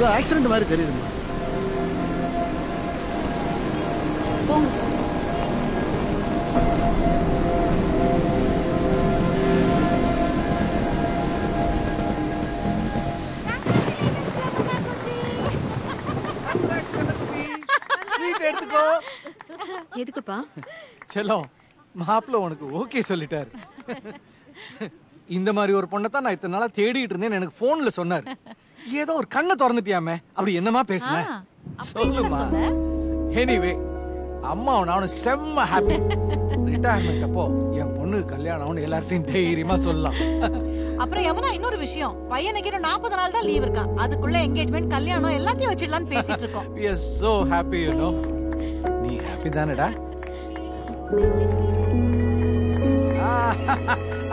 ஏதோ ஆக்சிடென்ட் மாதிரி தெரியுதுமா. போங்க. எடுத்துக்கோ. எதுக்குப்பா? செல்லம், மாப்பிள்ள உனக்கு ஓகே சொல்லிட்டாரு. இந்த மாதிரி ஒரு பொண்ணை தான் நான் இத்தனை நாளா தேடிட்டு இருந்தேன்னு எனக்கு போன்ல சொன்னாரு. ஏதோ ஒரு கண்ணை திறந்துட்டியாமே, அப்படி என்னமா பேசுன சொல்லுமா. எனிவே அம்மாவும் நானும் செம்ம ஹாப்பி. ரிட்டையர்மெண்ட் அப்போ என் பொண்ணு கல்யாணம் எல்லார்ட்டையும் தைரியமா சொல்லலாம். அப்புறம் யமுனா இன்னொரு விஷயம், பையனுக்கு 40 நாள் தான் லீவ் இருக்கா. அதுக்குள்ள என்கேஜ்மெண்ட் கல்யாணம் எல்லாத்தையும் வச்சிடலாம்னு பேசிட்டு இருக்கோம். We are so happy, you know. நீ ஹாப்பி தானடா?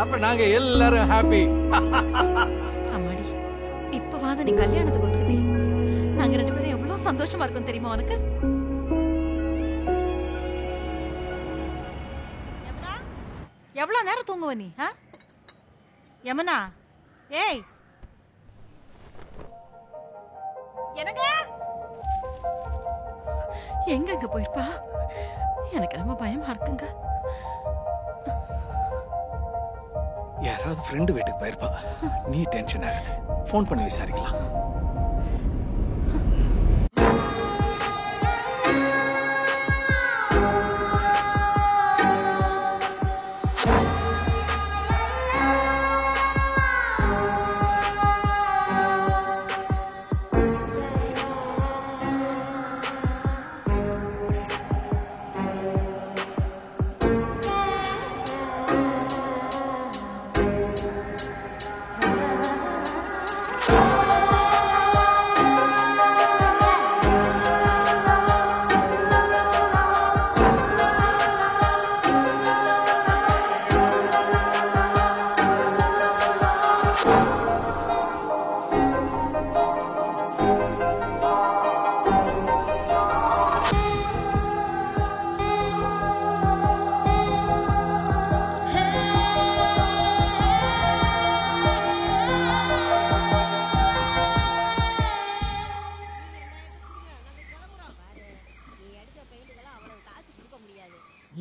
அப்ப நாங்க எல்லாரும் ஹாப்பி. அம்மாடி, இப்பவாத நீ கல்யாணத்துக்கு வந்துட்டி. நாங்க 2 பேரும் எவ்வளவு சந்தோஷமா இருக்கோம் தெரியுமா உனக்கு? யமுனா, எவ்வளவு நேரம் தூங்குவ நீ? யமுனா, ஏய் எனக்கு எங்க போயிருப்பா? எனக்கு ரொம்ப பயமா இருக்குங்க. யாராவது ஃப்ரெண்டு வீட்டுக்கு போயிருப்பா. நீ டென்ஷன் ஆகாத, ஃபோன் பண்ணி விசாரிக்கலாம்.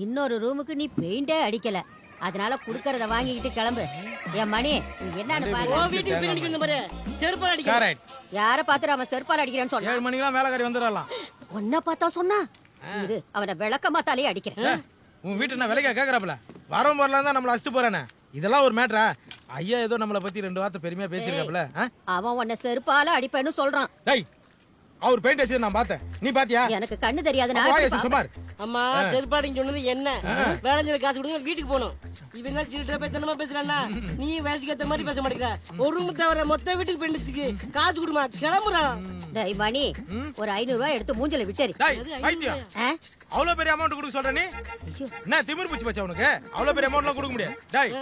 இன்னொரு ரூமுக்கு நீ பெயிண்டே அடிக்கல, அதனால குடுக்கறத வாங்கிக்கிட்டு கிளம்பு. என் மணி என்னன்னு பாரு. யார பாத்துட்டு அவன் செருப்பால் அடிக்கிறேன்னு சொன்னா? 7 மணிக்கெல்லாம் வேலைக்காரி வந்துடலாம். ஒன்ன பார்த்தா சொன்னா இது அவனை விளக்கமாத்தாலே அடிக்கிறேன். உன் வீட்டு என்ன விலைக்கா கேக்குறாப்ல? வரம் வரலாம் தான் நம்மள அடிச்சுட்டு போறானே. இதெல்லாம் ஒரு மேட்டரா? ஐயா ஏதோ நம்மள பத்தி 2 வார்த்தை பெருமையா பேசிருக்காப்ல. அவன் உன்னை செருப்பால அடிப்பேன்னு சொல்றான். டேய், அவர் பெயிண்ட் அடிச்சது நான் பார்த்தேன். நீ பாத்தியா? எனக்கு கண்ணு தெரியாது. அம்மா செருப்பாடின்னு சொன்னது என்ன? வேலைஞ்சல காசு கொடுங்க, வீட்டுக்கு போகணும். இவன் தான் சில்லற பேத்தனமா பேசுறானா? நீ வயசுக்கு ஏத்த மாதிரி பேச மாட்டேங்கிற. ஒரு ரூம் தவிர மொத்த வீட்டுக்கு பெயிண்ட் காசு கொடுமா, கிளம்புறான். டேய் மணி, ஒரு 500 ரூபாய் எடுத்து மூஞ்சல விட்டேரி. அவ்வளவு பெரிய அமௌண்ட் கொடுக்க சொல்ற நீ? என்ன திமிர் பிடிச்சு பச்சா உனக்கு? அவ்வளவு பெரிய அமௌண்ட்லாம் கொடுக்க முடியாது. டேய்,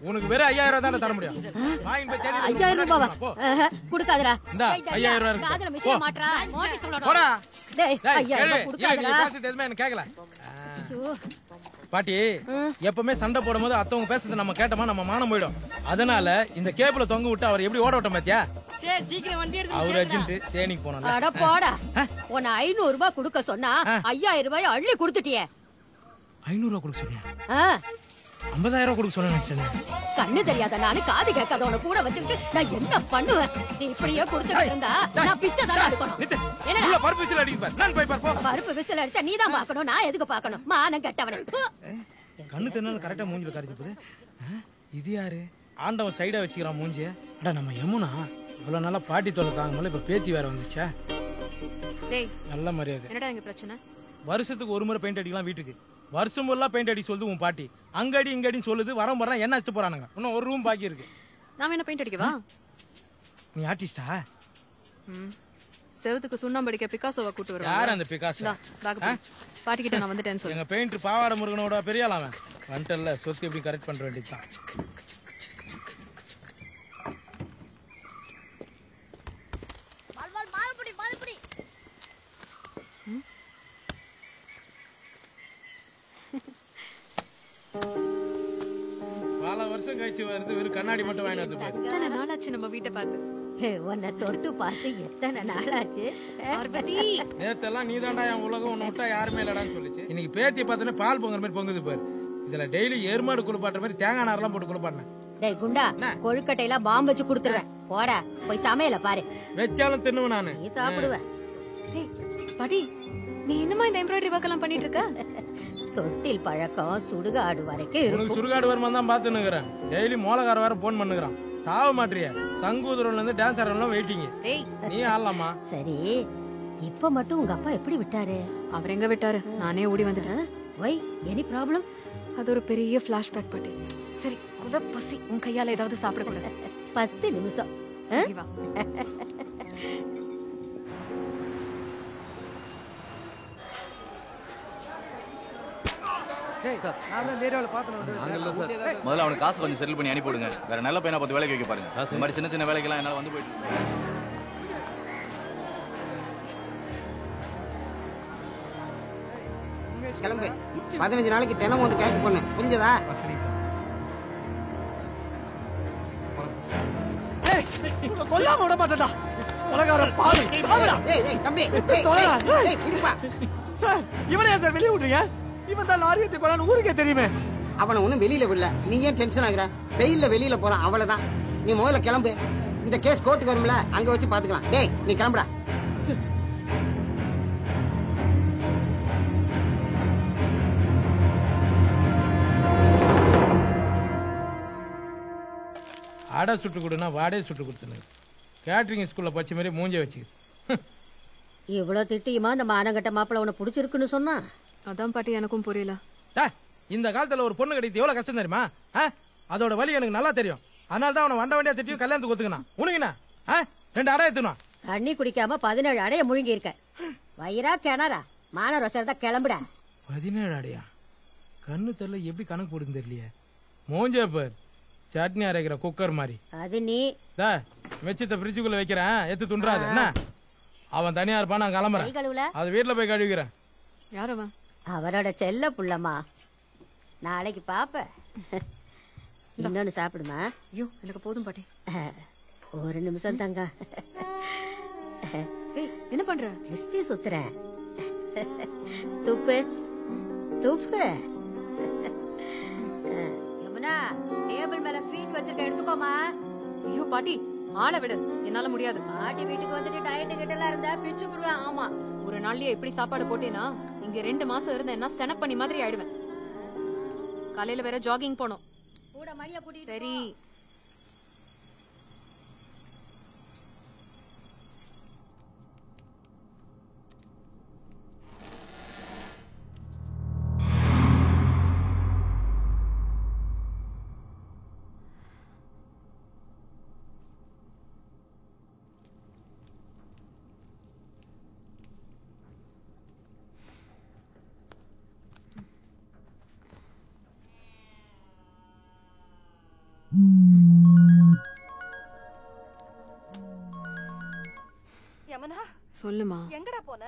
உனக்கு வெறும் 5000 தான் தர முடியும். 5000 ரூபாவா? குடுக்காதடா. இந்தா 5000 ரூபாய் இருக்கு. காதுல மிஷின மாட்றா, மோட்டி துளடா. போடா. டேய் 5000 ரூபாய் குடுக்காதடா. நீ பேசுறது எதுமே எனக்கு கேக்கல. பாட்டி, எப்பவுமே சண்டை போடும்போது அத்தவங்க பேசுறது நம்ம கேட்டோமா நம்ம மானம் போயிடும். அதனால இந்த கேபிள தொங்க விட்டு அவர் எப்படி ஓட விட்டோம் பாத்தியா? டேய் சீக்கிரம் வண்டி எடுத்து அவர் அர்ஜென்ட் தேனிக்கு போறோம். அட போடா. உன்னை 500 ரூபாய் கொடுக்க சொன்னா 5000 ரூபாய் அள்ளி கொடுத்துட்டியே. 500 ரூபாய் கொடுக்க சொன்னியா? 50000 ரூபாய் கொடுக்க சொன்னேன். கண்ணு தெரியாத நானு, காது கேட்காத உன கூட வச்சுக்கிட்டு நான் என்ன பண்ணுவேன்? நீ இப்படியே கொடுத்துட்டு இருந்தா நான் பிச்சை தான் எடுக்கணும். என்னடா பருப்பு விசில் அடிக்க பாரு. நான் போய் பாரு போ. பருப்பு விசில் அடிச்சா நீ தான் பார்க்கணும், நான் எதுக்கு பார்க்கணும்? மானம் கெட்டவனே. கண்ணு தெரியல கரெக்டா மூஞ்சில கரைச்சு போகுது. இது யாரு? ஆண்டவன் சைடா வச்சுக்கிறான் மூஞ்சிய. அட நம்ம யமுனா இவ்வளவு நாளா பாட்டி தொலை தாங்கல, இப்ப பேத்தி வேற வந்துச்சா? டேய் நல்ல மரியாதை. என்னடா இங்க பிரச்சனை? வருஷத்துக்கு ஒரு முறை பெயிண்ட் அடிக்கலாம் வீட்டுக்கு. வருஷம் எல்லாம் பெயிண்ட் அடி சொல்லுது உன் பாட்டி. அங்கடி இங்கடின்னு சொல்லுது. வரம் வர என்ன அடிச்சு போறானுங்க. இன்னும் ஒரு ரூம் பாக்கி இருக்கு. நாம என்ன பெயிண்ட் அடிக்கவா? நீ ஆர்டிஸ்டா? செவுத்துக்கு சுண்ணாம்பு அடிக்க பிகாசோவை கூட்டி வருவாங்க. யார் அந்த பிகாசோ? பாட்டி கிட்ட நான் வந்துட்டேன்னு சொல்லு. எங்க பெயிண்டர் பாவாட முருகனோட பெரிய ஆளவன். வந்துட்டல்ல, சொத்து எப்படி கரெக்ட் பண்ற வேண்டியதுதான். பல வருஷம் கழிச்சு வருது, வெறும் கண்ணாடி மட்டும் வாங்கி வந்து பாரு. எத்தனை நாளாச்சு நம்ம வீட்டை பார்த்து. உன்னை தொட்டு பார்த்து எத்தனை நாளாச்சு. பார்வதி நேத்தெல்லாம் நீ தாண்டா என் உலகம் ஒன்று விட்டா யாருமே இல்லடான்னு சொல்லிச்சு. இன்னைக்கு பேத்தி பார்த்தோன்னே பால் பொங்குற மாதிரி பொங்குது பாரு. இதுல டெய்லி எருமாடு குளிப்பாட்டுற மாதிரி தேங்காய் நாரெல்லாம் போட்டு குளிப்பாட்டினேன். டேய் குண்டா, கொழுக்கட்டையெல்லாம் பாம்பு வச்சு கொடுத்துருவேன். போடா போய் சமையல பாரு. வச்சாலும் தின்னுவேன் நானு. நீ சாப்பிடுவ. ஏய் பாட்டி, நீ என்னமா இந்த எம்ப்ராய்டரி ஒர்க் எல்லாம் பண்ணிட்டு இருக்க? தொட்டில் பழக்கம் சுடுகாடு வரைக்கும் உனக்கு இருக்கும். சுடுகாடு வருமா தான் பாத்துனுக்குறேன். டெய்லி மோளக்கார வேற போன் பண்ணுகிறான். சாவ மாட்டிய சங்கூதரோல இருந்து டான்ஸ் ஆடுறவங்க வெயிட்டிங். ஏய் நீ ஆடலாமா? சரி, இப்ப மட்டும் உங்க அப்பா எப்படி விட்டாரு? அவர் எங்க விட்டாரு? நானே ஓடி வந்துட்டேன். வை, எனி ப்ராப்ளம்? அது ஒரு பெரிய ஃபிளாஷ்பேக் பாட்டி. சரி, குல பசி, உன் கையால ஏதாவது சாப்பிட கூட. 10 நிமிஷம். சரி வா. முதல்ல அவனுக்கு காசு கொஞ்சம் செட்டில் பண்ணி அனுப்பிவிடுங்க. வேற நல்ல பையனை பார்த்து வேலைக்கு வைக்க பாருங்க. இந்த மாதிரி சின்ன சின்ன வேலைக்கெல்லாம் என்னால வந்து போயிட்டு இருக்கு. கிளம்பு. 15 நாளைக்கு தினம் வந்து கேட்டு பண்ணு. புரிஞ்சதா? கொல்லாம விட மாட்டேன்டா. கொலைகாரன் பாவி. சாவுடா. ஏய் தம்பி, பிடிப்பா. சார், இவனை ஏன் சார் வெளியே விடுறீங்க? இவன் தான் லாரி ஏத்தி போறான்னு ஊருக்கே தெரியுமே. அவனை ஒன்றும் வெளியில விடல. நீ ஏன் டென்ஷன் ஆகுற? வெயில்ல வெளியில போறான், அவ்வளவுதான். நீ முதல்ல கிளம்பு. இந்த கேஸ் கோர்ட்டுக்கு வரும்ல, அங்க வச்சு பாத்துக்கலாம். டேய் நீ கிளம்புடா. அடை சுட்டு கொடுனா வாடே சுட்டு கொடுத்துனு. கேட்ரிங் ஸ்கூல்ல படிச்ச மாதிரி மூஞ்ச வச்சுக்கிது. இவ்வளவு திட்டியுமா இந்த மானங்கட்ட மாப்பிள்ள உன்னை பிடிச்சிருக்குன்னு சொன்னா? அதான் பாட்டி எனக்கும் புரியல. இந்த காலத்துல ஒரு பொண்ணு கிடைத்து எவ்வளவு கஷ்டம் தெரியுமா? அதோட வலி எனக்கு நல்லா தெரியும். அதனால தான் அவனை வண்ட வண்டியா திட்டியும் கல்யாணத்துக்கு ஒத்துக்கினான். உனக்குண்ணா 2 அடை எடுத்துனான். தண்ணி குடிக்காம 17 அடைய முழுங்கி இருக்க. வயிறா கிணறா? மான ரோசர் தான் கிளம்புடா. 17 அடையா? கண்ணு தெரியல, எப்படி கணக்கு போடுன்னு தெரியலையே. மூஞ்ச பார், சட்னி அரைக்கிற குக்கர் மாதிரி. அது நீ மெச்சத்தை ஃப்ரிட்ஜுக்குள்ள வைக்கிறேன், எடுத்து துண்டாது என்ன? அவன் தனியா இருப்பான், நான் கிளம்புறேன். கழுவுல அது வீட்டுல போய் கழுவிக்கிறேன். யார் அவன்? அவரோட செல்ல புள்ளமா. நாளைக்கு பாப்ப. இன்னொன்னு சாப்பிடுமா? ஐயோ எனக்கு போதும் பாட்டி. ஒரு நிமிஷம் தங்க. ஏய் என்ன பண்ற? திருஷ்டி சுத்துறேன். துப்பு துப்பு. யமுனா, டேபிள் மேல ஸ்வீட் வச்சிருக்க, எடுத்துக்கோமா. ஐயோ பாட்டி, ஆளை விடு, என்னால முடியாது. பாட்டி வீட்டுக்கு வந்துட்டு டயட்டு கிட்ட எல்லாம் இருந்தா பிச்சு போடுவேன். ஆமா, ஒரு நாள்லயே இப்படி சாப்பாடு போட்டேனா இங்க 2 மாசம் இருந்தேன்னா செனப்பண்ணி மாதிரி ஆயிடுவேன். காலையில வேற ஜாகிங் போனோம். கூட மணிய கூட்டிட்டு. சரி யமுனா, சொல்லுமா. எங்கடா போன?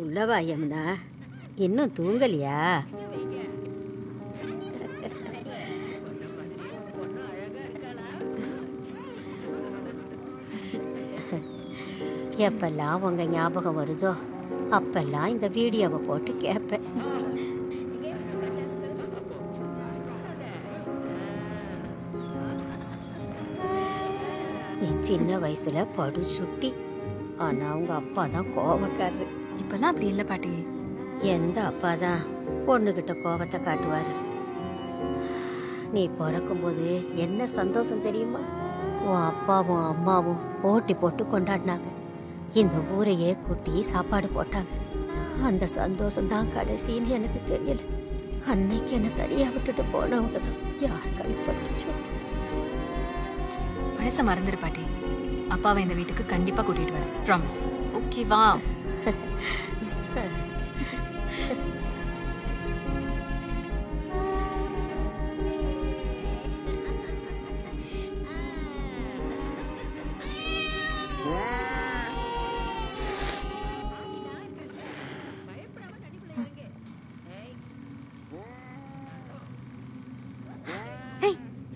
உள்ளவா யமுனா, இன்னும் தூங்கலையா? எப்பெல்லாம் உங்க ஞாபகம் வருதோ அப்பெல்லாம் இந்த வீடியோவை போட்டு கேட்பேன். நீ சின்ன வயசுல படு சுட்டி, ஆனா உங்க அப்பா தான் கோபக்காரரு. இப்பெல்லாம் அப்படி இல்ல பாட்டி. எந்த அப்பா தான் பொண்ணுகிட்ட கோபத்தை காட்டுவாரு? நீ பிறக்கும்போது என்ன சந்தோஷம் தெரியுமா? உன் அப்பாவும் அம்மாவும் போட்டி போட்டு கொண்டாடினாங்க. இந்த ஊரையே கூட்டி சாப்பாடு போட்டாங்க. அந்த சந்தோஷம் தான் கடைசின்னு எனக்கு தெரியல. அன்னைக்கு என்ன தனியா விட்டுட்டு போனவங்க தான் யார் கண்பட்டுச்சோ. பழச மறந்துரு பாட்டி. அப்பாவை இந்த வீட்டுக்கு கண்டிப்பா கூட்டிட்டு வரேன். ப்ராமிஸ். ஓகேவா?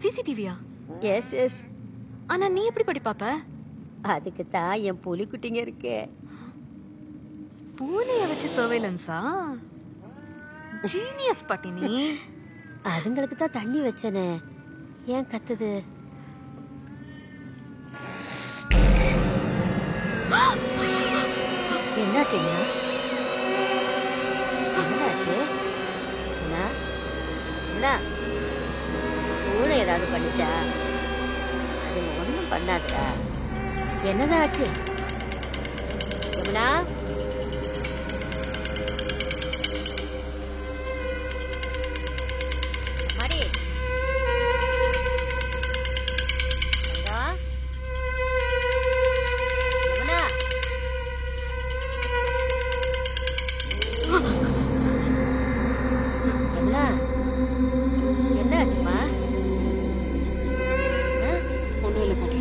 சிசிடிவியா? Yes yes. ஆனா நீ எப்படி படி பாப்ப? அதுக்கு தான் என் புலிக்குட்டிங்க இருக்கே. பூனைய வச்சு சர்வேலன்ஸா? ஜீனியஸ் பாட்டி நீ. அதுங்களுக்கு தான் தண்ணி வச்சனே. ஏன் கத்துது? என்னாச்சுங்க? என்னாச்சு? பூனை ஏதாவது பண்ணிச்சா? அது ஒண்ணும் பண்ணாதா? என்னதான் ஆச்சு? யமுனா, மாடி யமுனா, யமுனா, என்ன ஆச்சுமா? ஒண்ணும் இல்ல பாட்டி.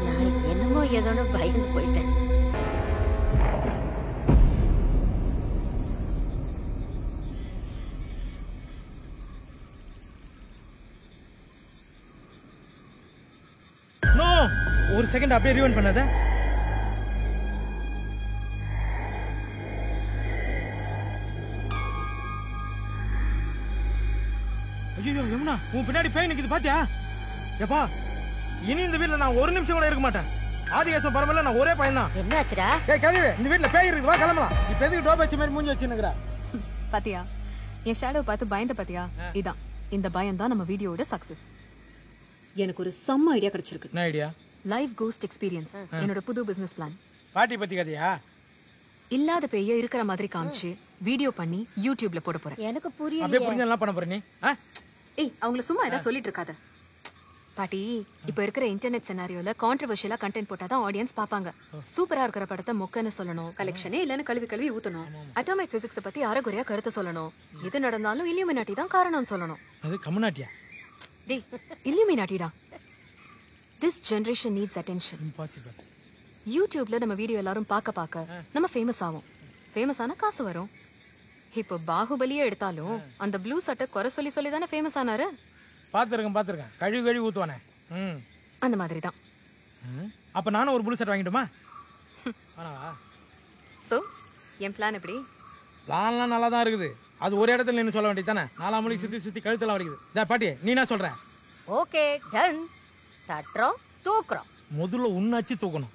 நான் என்னமோ ஏதோன்னு பயந்து போயிட்டேன். நோ, ஒரு செகண்ட் அப்படியே ரீவைண்ட் பண்ணாத. ஐயோ யமுனா, உன் பின்னாடி பேய் நிக்குது பாத்தியா? எப்பா, இனி இந்த வீட்ல நான் ஒரு நிமிஷம் கூட இருக்க மாட்டேன். ஆதிகேசம் பரமல நான் ஒரே பையன் தான். என்னாச்சுடா? ஏய் கதிவு, இந்த வீட்ல பேய் இருக்குது, வா கிளம்பலாம். இப்ப எதுக்கு டோப் வச்ச மாதிரி மூஞ்சி வச்சுன்னுங்கற? பாத்தியா, என் ஷேடோ பார்த்து பயந்த பாத்தியா? இதான், இந்த பயம் தான் நம்ம வீடியோட சக்சஸ். எனக்கு ஒரு செம்ம ஐடியா கிடைச்சிருக்கு. என்ன ஐடியா? Live cost experience. என்னோட புது பிசினஸ் பிளான். பாட்டி பத்தி கதையா? இல்லாத பேய இருக்கிற மாதிரி காமிச்சு வீடியோ பண்ணி யூடியூப்ல போட போறேன். எனக்கு அப்படியே புரியல. புரிஞ்சலாம் பண்ண போற நீ? ஏய், அவங்கள சும்மா ஏதாவது சொல்லிட்டு இருக்காத பாட்டி. இப்ப இருக்கிற இன்டர்நெட் சினாரியோல கான்ட்ரோவர்ஷியலா கண்டென்ட் போட்டாதான் ஆடியன்ஸ் பாப்பாங்க. சூப்பரா இருக்கிற படத்தை மொக்கன்னு சொல்லணும், கலெக்ஷனே இல்லன்னு கழுவி கழுவி ஊத்தணும், அட்டாமிக் பிசிக்ஸ் பத்தி அரைகுறையா கருத்து சொல்லணும், எது நடந்தாலும் இல்லுமினாட்டி தான் காரணம் சொல்லணும். அது கம்முனாட்டியா? டேய், இல்லுமினாட்டிடா. This generation needs attention. Impossible. யூடியூப்ல நம்ம வீடியோ எல்லாரும் பார்க்க நம்ம ஃபேமஸ் ஆகும். ஃபேமஸ் ஆனா காசு வரும். இப்போ பாகுபலியே எடுத்தாலும் அந்த ப்ளூ சட்டை குறை சொல்லி சொல்லி தானே ஃபேமஸ் ஆனாரு. பாத்துருக்கேன். கழுவி ஊத்துவானே. அந்த மாதிரி தான். அப்ப நானும் ஒரு புல் செட் வாங்கிட்டுமா? ஆனாவா? சோ என் பிளான் எப்படி? பிளான்லாம் நல்லா தான் இருக்குது. அது ஒரு இடத்துல நின்று சொல்ல வேண்டியது தானே. 4 மணிக்கு சுத்தி சுத்தி கழுத்தெல்லாம் வரைக்குது. டா பாட்டி, நீ என்ன சொல்ற? Okay done. தட்டுறோம், தூக்குறோம். முதல்ல உன்னாச்சு தூக்கணும்.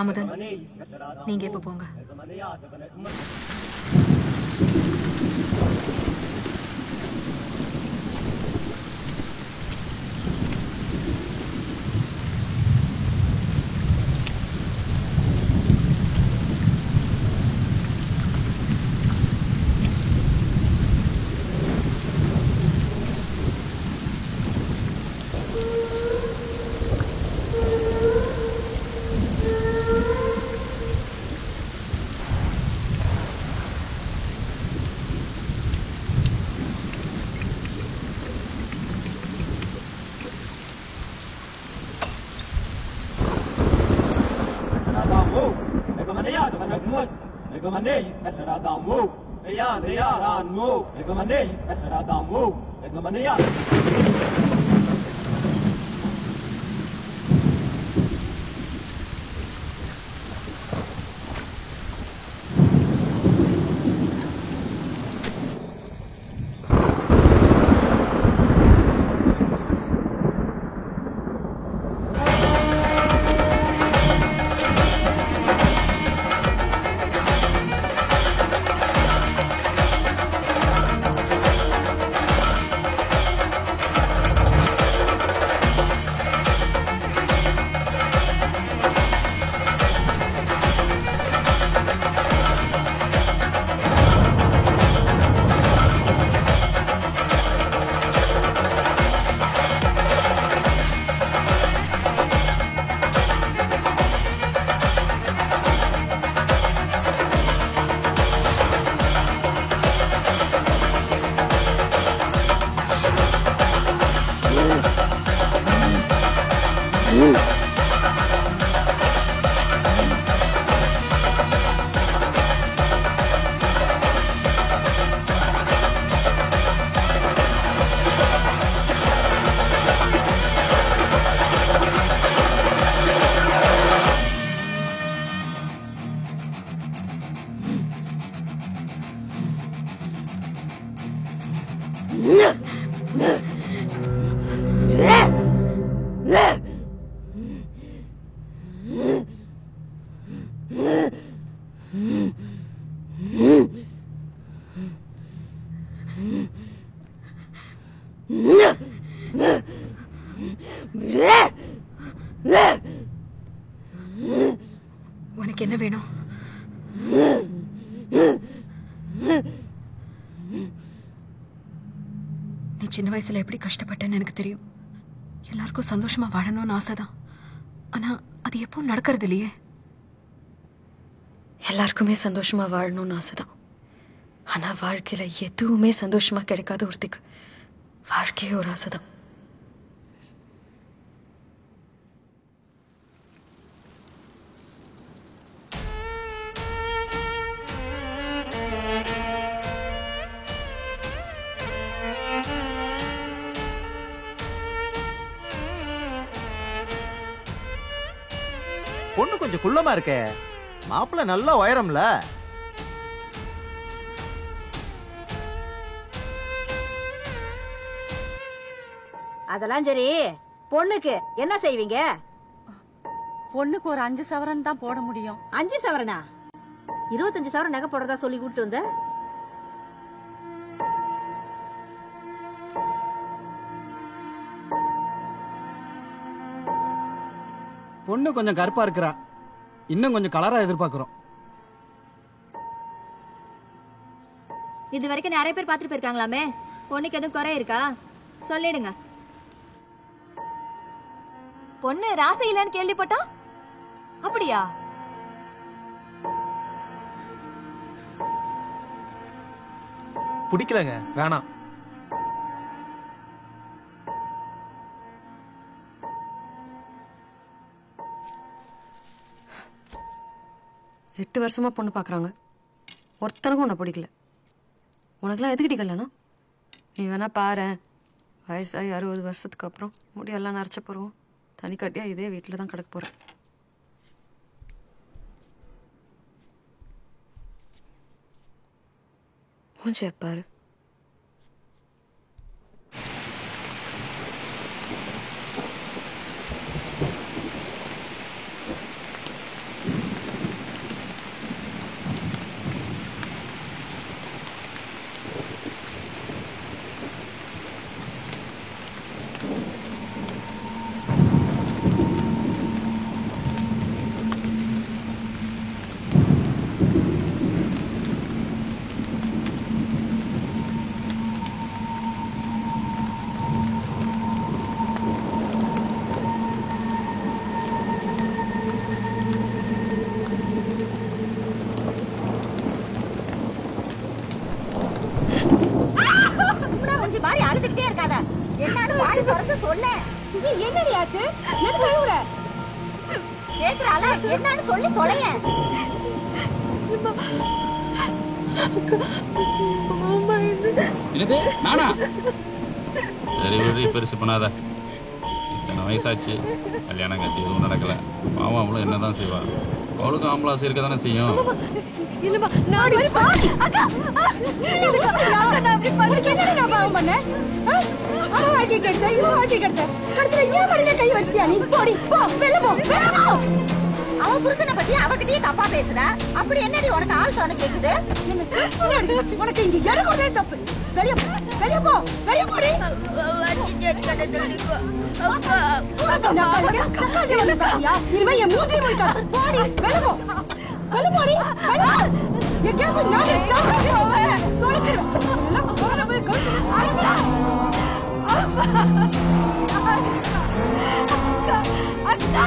அமுதன், நீங்க எப்ப போங்க. உனக்கு என்ன வேணும்? நீ சின்ன வயசுல எப்படி கஷ்டப்பட்டேன்னு எனக்கு தெரியும். எல்லாருக்கும் சந்தோஷமா வாழணும்னு ஆசைதான். ஆனா அது எப்பவும் நடக்கிறது இல்லையே. எல்லாருக்குமே சந்தோஷமா வாழணும்னு ஆசைதான். ஆனா வாழ்க்கையில எதுவுமே சந்தோஷமா கிடைக்காத ஒருத்திக்கு வாழ்க்கையே ஒரு ஆசைதான். பொண்ணு கொஞ்சம் குள்ளமா இருக்கே, மாப்பிள்ள நல்லா உயரம்ல. அதெல்லாம் சரி, பொண்ணுக்கு என்ன செய்வீங்க? பொண்ணுக்கு ஒரு 5 சவரன் தான் போட முடியும். 5 சவரனா? 25 சவரன் நகை போடுறதா சொல்லி கூப்பிட்டு வந்த. பொண்ணு கொஞ்சம் கருப்பா இருக்கிறா, இன்னும் கொஞ்சம் கலரா எதிர்பார்க்கிறோம். இது வரைக்கும் நிறைய பேர் பார்த்துட்டு போயிருக்காங்களாமே, பொண்ணுக்கு எதுவும் குறை இருக்கா சொல்லிடுங்க. பொண்ணு ராசி இல்லைன்னு கேள்விப்பட்டோம், அப்படியா? பிடிக்கலங்க, வேணாம். எட்டு வருஷமா பொண்ணு பார்க்குறாங்க, ஒருத்தனுக்கும் உன்னை பிடிக்கல. உனக்குலாம் எதுக்கிட்டி கல்யாணம்? நீ வேணா பாரு, வயசாகி 60 வருஷத்துக்கு அப்புறம் முடியெல்லாம் நரைச்ச போகிறோம், தனி கட்டியாக இதே வீட்டில் தான் கிடக்க போகிறேன். மூஞ்சியை பாரு. என்னடி ஆச்சு? எதுக்கு அழுவுற? கேக்குறாளா? என்னன்னு சொல்லி தொலையேன். என்னது நானா? சரி விடு, பெருசு பண்ணாத. இத்தனை வயசாச்சு, கல்யாணம் காட்சி எதுவும் நடக்கல. பாவம் அவளும் என்னதான் செய்வா, அவளுக்கும் ஆம்பளாசை இருக்க தானே செய்யும். அவன் புருஷனை பத்தி அவகிட்டயே தப்பா பேசுற, அப்படி என்னடி உனக்கு ஆள் தோண கேக்குது? உனக்கு இங்க எடுக்கிறதே தப்பு. வெளிய வெளிய போ, வெளிய போடி. இனிமே என் மூஞ்சி முடிக்கா. போடி, வெளிய போ, வெளிய போடி, வெளிய போ. எங்க போய் நான் சாப்பிடுறேன். தொலைச்சிரு. எல்லாம் போல போய் கழுத்து. அக்கா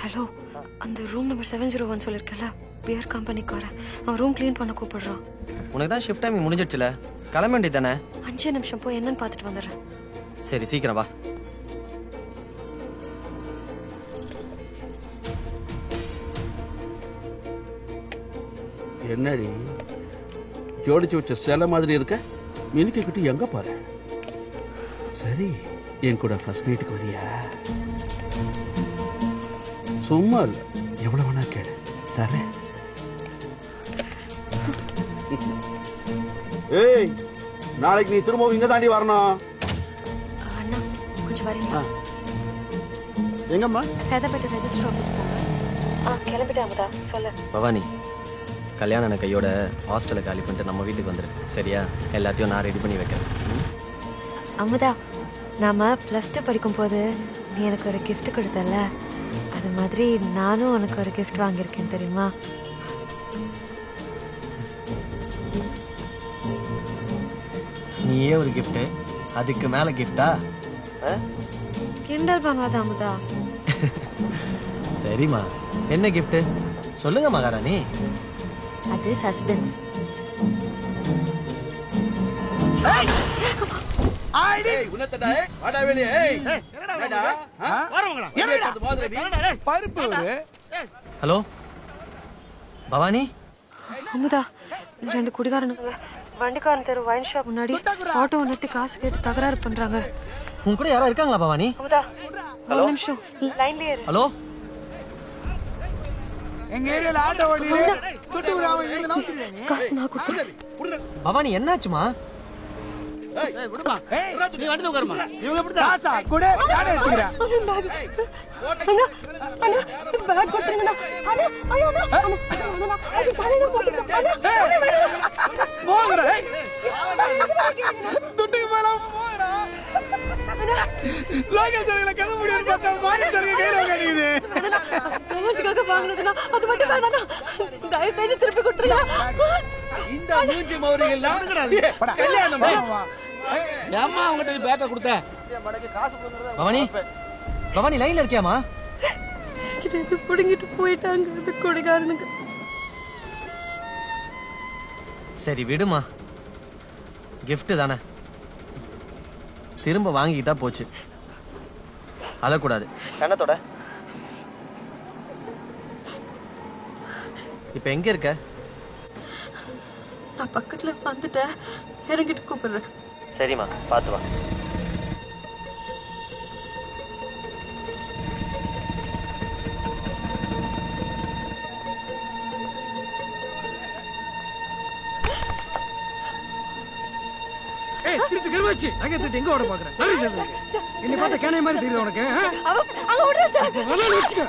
ஹலோ, அந்த ரூம் நம்பர் 701 சொல்லிருக்கல, பியர் கம்பெனிக்காரன். அவன் ரூம் க்ளீன் பண்ண கூப்பிடுறான். உனக்கு தான் ஷிஃப்ட் டைமிங் முடிஞ்சிடுச்சுல, கிளம்ப வேண்டியது தானே? 5 நிமிஷம் போய் என்னன்னு பார்த்துட்டு வந்துடுறேன். சரி, சீக்கிரம் வா. என்னடி ஜோடிச்சு வச்ச சிலை மாதிரி இருக்க? மினிக்க கிட்ட எங்க பாரு. சரி, என் கூட ஃபர்ஸ்ட் நைட்டுக்கு வரியா? சும்மா இல்ல, எவ்வளவு வேணா கேளு, தரேன். ஏய், நாளைக்கு நீ திரும்ப இங்க தாண்டி வரணும். அண்ணா, கொஞ்சம் வரீங்களா? எங்கம்மா? சேதாப்பேட்டை ரெஜிஸ்டர் ஆஃபீஸ் போங்க. கிளம்பிட்டாங்கடா, சொல்லு. பவானி, கல்யாண கையோட ஹாஸ்டலை காலி பண்ணிட்டு நம்ம வீட்டுக்கு வந்துரு, சரியா? எல்லாத்தையும் நான் ரெடி பண்ணி வைக்கிறேன். அமுதா, நாம +2 படிக்கும் போது நீ எனக்கு ஒரு gift கொடுத்தல, அது மாதிரி நானும் உனக்கு ஒரு gift வாங்கியிருக்கேன் தெரியுமா? நீயே ஒரு gift, அதுக்கு மேல gift-ஆ? கிண்டல் பண்ணாத அமுதா. சரிம்மா, என்ன gift? சொல்லுங்க மகாராணி. அது சஸ்பென்ஸ். ஹலோ பவானி. அமுதா, இந்த 2 குடிகாரனுங்க வண்டிக்காரன் தெரு வைன் ஷாப் முன்னாடி ஆட்டோ நிறுத்தி காசு கேட்டு தகராறு பண்றாங்க. உன் கூட யாரா இருக்காங்களா பவானி? ஒரு நிமிஷம் லைன்லயே இரு. ஹலோ, எங்க ஏரியால ஆட்டோ ஓடி துட்டு விடாம இங்க காசு நான் கொடுக்குறேன். பவானி என்னாச்சுமா? விடுமா, நீ வண்டில உட்காருமா. இவங்க எப்படி காசா குடு, நானே எடுத்துக்கிறேன். அண்ணா அண்ணா பேக் கொடுத்துருங்கண்ணா. அண்ணா ஐயோ அண்ணா அண்ணா அது தலையில போட்டுட்டேன். அண்ணா போங்கடா. துட்டுக்கு போலாம் போங்கடா. லோகேஷர்களை கதை முடியும் பார்த்தா மானிட்டர்ங்க கையில கடிக்குது. கவர்மெண்ட்டுக்காக வாங்குனதுனா அது மட்டும் வேணாண்ணா. தயவு செஞ்சு திருப்பி கொடுத்துருங்க. இந்த மூஞ்சி மௌரிகள்லாம் கல்யாணம் ஏம்மா அவங்ககிட்ட பேக்க கொடுத்த? பவானி, பவானி லைன்ல இருக்கியாமா? கிட்ட புடுங்கிட்டு போயிட்டாங்க இந்த குடிகாரனுக்கு. சரி விடுமா, gift தானே, திரும்ப வாங்கிக்கிட்டா போச்சு. அழக்கூடாது. கண்ணத்தோட இப்ப எங்க இருக்க? நான் பக்கத்துல வந்துட்டேன், இறங்கிட்டு கூப்பிடுறேன். சரிம்மா, பார்த்து வா. திருட்டு கருவாச்சி அங்க திருட்டு எங்க ஓட பாக்குறேன்? சரி சார், என்ன பார்த்தா கேனே மாதிரி தெரியுது உனக்கு? அங்க ஓடுற சார். நல்லா வெச்சுக்க.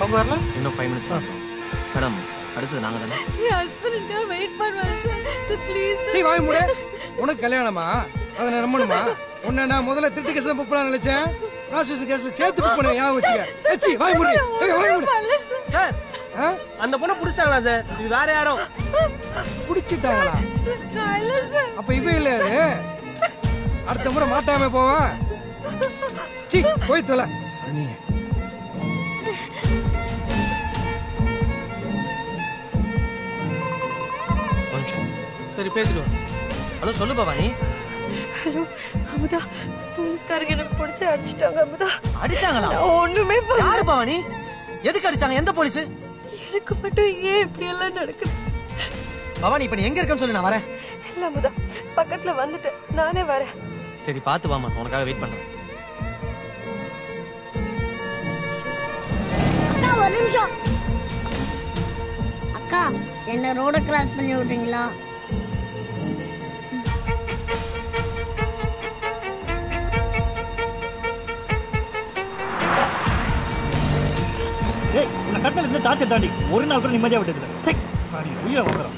அவங்க வரல? இன்னும் 5 minutes ஆகும். மேடம், அடுத்தது நாங்க தானே? என் ஹஸ்பண்டுக்காக வெயிட் பண்ணுவாரு சார். Please sir. சீ வாய் மூடு. உனக்கு கல்யாணமா? அத நான் நம்பணுமா? உன்னை நான் முதல்ல திருட்டு கேஸ்ல புக் பண்ண நினைச்சேன். ராசஸ் கேஸ்ல சேர்த்து புக் பண்ண ஞாபகம் வச்சுக்க. சீ வாய் மூடு. வாய் மூடு. சார், அந்த பொண்ணை புடிச்சிட்டாங்களா சார்? இது வேற யாரோ புடிச்சிட்டாங்களா? நான் இல்ல சார். அப்ப இவ இல்ல அது. அடுத்த முறை மாட்டாம போவா. சீ போய் தொலை. சனி. சரி பேசிடுவோம். ஹலோ சொல்லு பவானி. ஹலோ அமுதா, போலீஸ்காரங்க என்ன பிடிச்சி அடிச்சிட்டாங்க அமுதா. அடிச்சாங்களா? ஒண்ணுமே யாரு பவானி? எதுக்கு அடிச்சாங்க? எந்த போலீஸ்? எனக்கு மட்டும் ஏன் இப்படி எல்லாம் நடக்குது? பவானி இப்ப நீ எங்க இருக்கன்னு சொல்லு, நான் வரேன். இல்ல அமுதா, பக்கத்துல வந்துட்டேன், நானே வரேன். சரி பார்த்து வாமா, உனக்காக வெயிட் பண்றேன். அக்கா ஒரு நிமிஷம். அக்கா என்ன ரோட கிராஸ் பண்ணி விடுறீங்களா? கட்டல இருந்து டார்ச்சர் தாண்டி ஒரு நாள் கூட நிம்மதியா விட்டது. செக் சாரி உயிரை வந்துடும்.